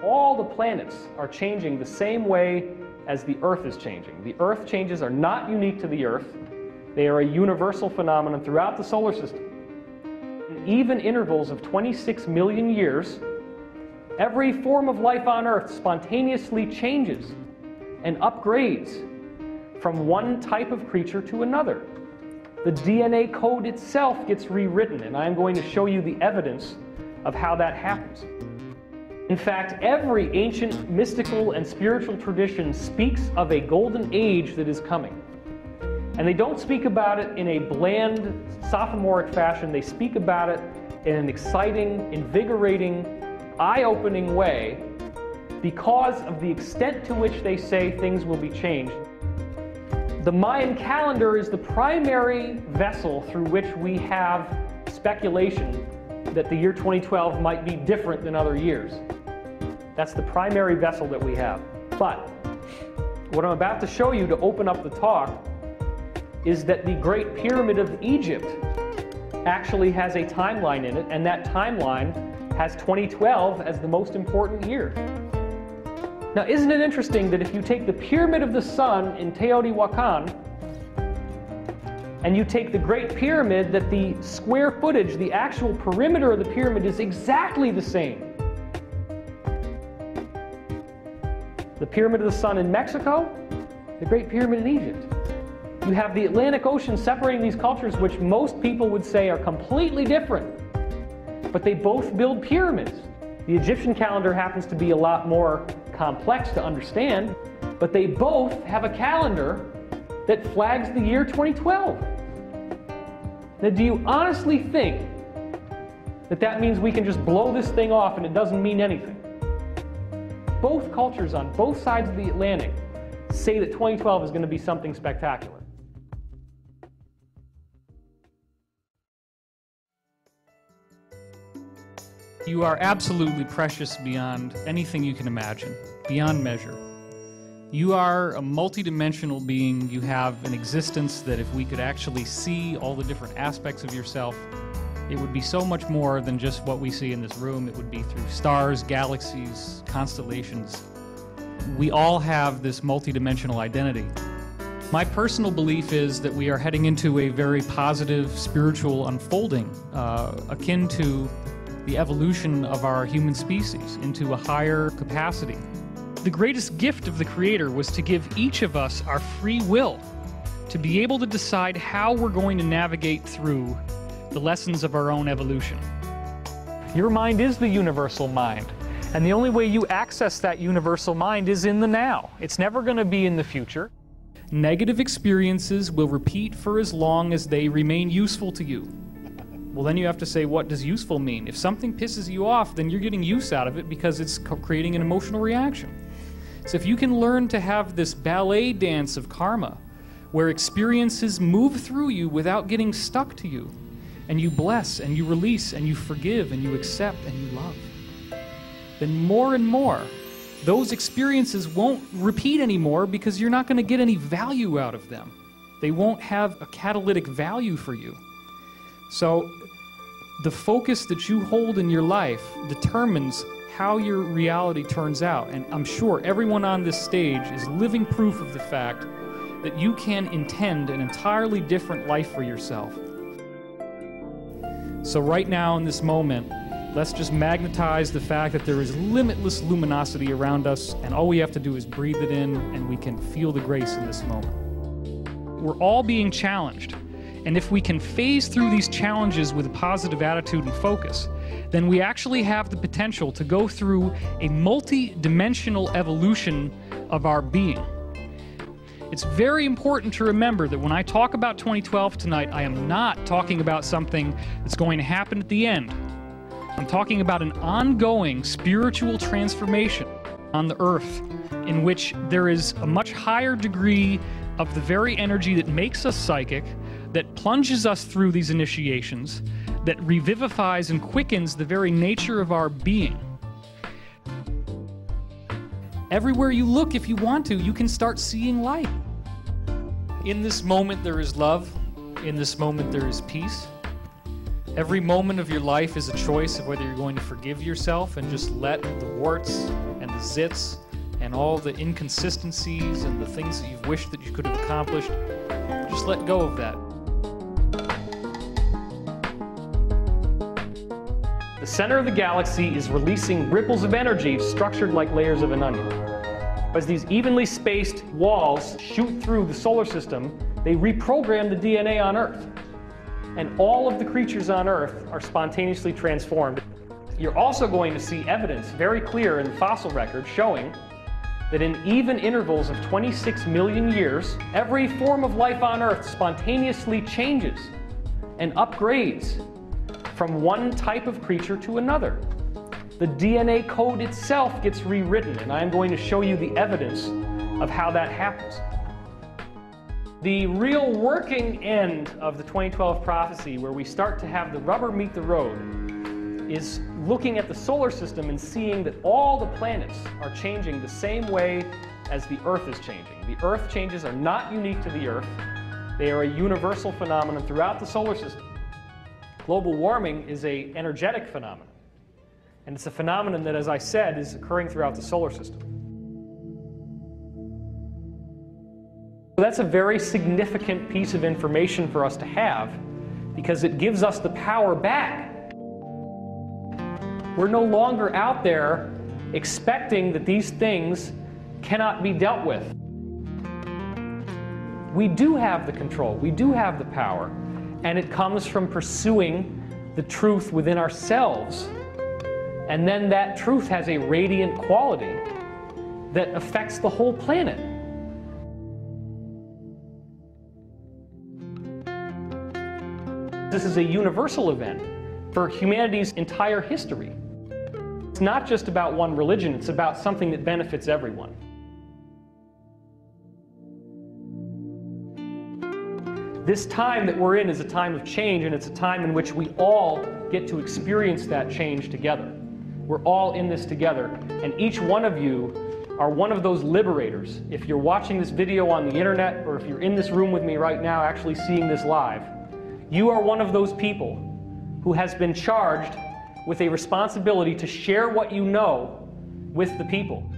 All the planets are changing the same way as the Earth is changing. The Earth changes are not unique to the Earth. They are a universal phenomenon throughout the solar system. In even intervals of 26 million years, every form of life on Earth spontaneously changes and upgrades from one type of creature to another. The DNA code itself gets rewritten, and I'm going to show you the evidence of how that happens. In fact, every ancient mystical and spiritual tradition speaks of a golden age that is coming. And they don't speak about it in a bland, sophomoric fashion. They speak about it in an exciting, invigorating, eye-opening way because of the extent to which they say things will be changed. The Mayan calendar is the primary vessel through which we have speculation that the year 2012 might be different than other years. That's the primary vessel that we have. But what I'm about to show you to open up the talk is that the Great Pyramid of Egypt actually has a timeline in it, and that timeline has 2012 as the most important year. Now, isn't it interesting that if you take the Pyramid of the Sun in Teotihuacan and you take the Great Pyramid, that the square footage, the actual perimeter of the pyramid is exactly the same. The Pyramid of the Sun in Mexico, the Great Pyramid in Egypt. You have the Atlantic Ocean separating these cultures, which most people would say are completely different, but they both build pyramids. The Egyptian calendar happens to be a lot more complex to understand, but they both have a calendar that flags the year 2012. Now, do you honestly think that that means we can just blow this thing off and it doesn't mean anything? Both cultures on both sides of the Atlantic say that 2012 is going to be something spectacular. You are absolutely precious beyond anything you can imagine, beyond measure. You are a multidimensional being. You have an existence that if we could actually see all the different aspects of yourself, it would be so much more than just what we see in this room. It would be through stars, galaxies, constellations. We all have this multidimensional identity. My personal belief is that we are heading into a very positive spiritual unfolding, akin to the evolution of our human species into a higher capacity. The greatest gift of the Creator was to give each of us our free will to be able to decide how we're going to navigate through the lessons of our own evolution. Your mind is the universal mind, and the only way you access that universal mind is in the now. It's never going to be in the future. Negative experiences will repeat for as long as they remain useful to you. Well, then you have to say, what does useful mean? If something pisses you off, then you're getting use out of it because it's creating an emotional reaction. So if you can learn to have this ballet dance of karma, where experiences move through you without getting stuck to you, and you bless, and you release, and you forgive, and you accept, and you love, then more and more, those experiences won't repeat anymore because you're not going to get any value out of them. They won't have a catalytic value for you. So the focus that you hold in your life determines how your reality turns out. And I'm sure everyone on this stage is living proof of the fact that you can intend an entirely different life for yourself. So right now in this moment, let's just magnetize the fact that there is limitless luminosity around us, and all we have to do is breathe it in, and we can feel the grace in this moment. We're all being challenged. And if we can phase through these challenges with a positive attitude and focus, then we actually have the potential to go through a multi-dimensional evolution of our being. It's very important to remember that when I talk about 2012 tonight, I am not talking about something that's going to happen at the end. I'm talking about an ongoing spiritual transformation on the earth in which there is a much higher degree of the very energy that makes us psychic, that plunges us through these initiations, that revivifies and quickens the very nature of our being. Everywhere you look, if you want to, you can start seeing light. In this moment there is love. In this moment there is peace. Every moment of your life is a choice of whether you're going to forgive yourself and just let the warts zits and all the inconsistencies and the things that you've wished that you could have accomplished. Just let go of that. The center of the galaxy is releasing ripples of energy structured like layers of an onion. As these evenly spaced walls shoot through the solar system, they reprogram the DNA on Earth. And all of the creatures on Earth are spontaneously transformed. You're also going to see evidence very clear in the fossil record showing that in even intervals of 26 million years, every form of life on Earth spontaneously changes and upgrades from one type of creature to another. The DNA code itself gets rewritten, and I'm going to show you the evidence of how that happens. The real working end of the 2012 prophecy, where we start to have the rubber meet the road, is looking at the solar system and seeing that all the planets are changing the same way as the Earth is changing. The Earth changes are not unique to the Earth. They are a universal phenomenon throughout the solar system. Global warming is an energetic phenomenon. And it's a phenomenon that, as I said, is occurring throughout the solar system. That's a very significant piece of information for us to have, because it gives us the power back. We're no longer out there expecting that these things cannot be dealt with. We do have the control, we do have the power, and it comes from pursuing the truth within ourselves. And then that truth has a radiant quality that affects the whole planet. This is a universal event for humanity's entire history. It's not just about one religion, it's about something that benefits everyone. This time that we're in is a time of change, and it's a time in which we all get to experience that change together. We're all in this together, and each one of you are one of those liberators. If you're watching this video on the internet, or if you're in this room with me right now actually seeing this live, you are one of those people who has been charged with a responsibility to share what you know with the people.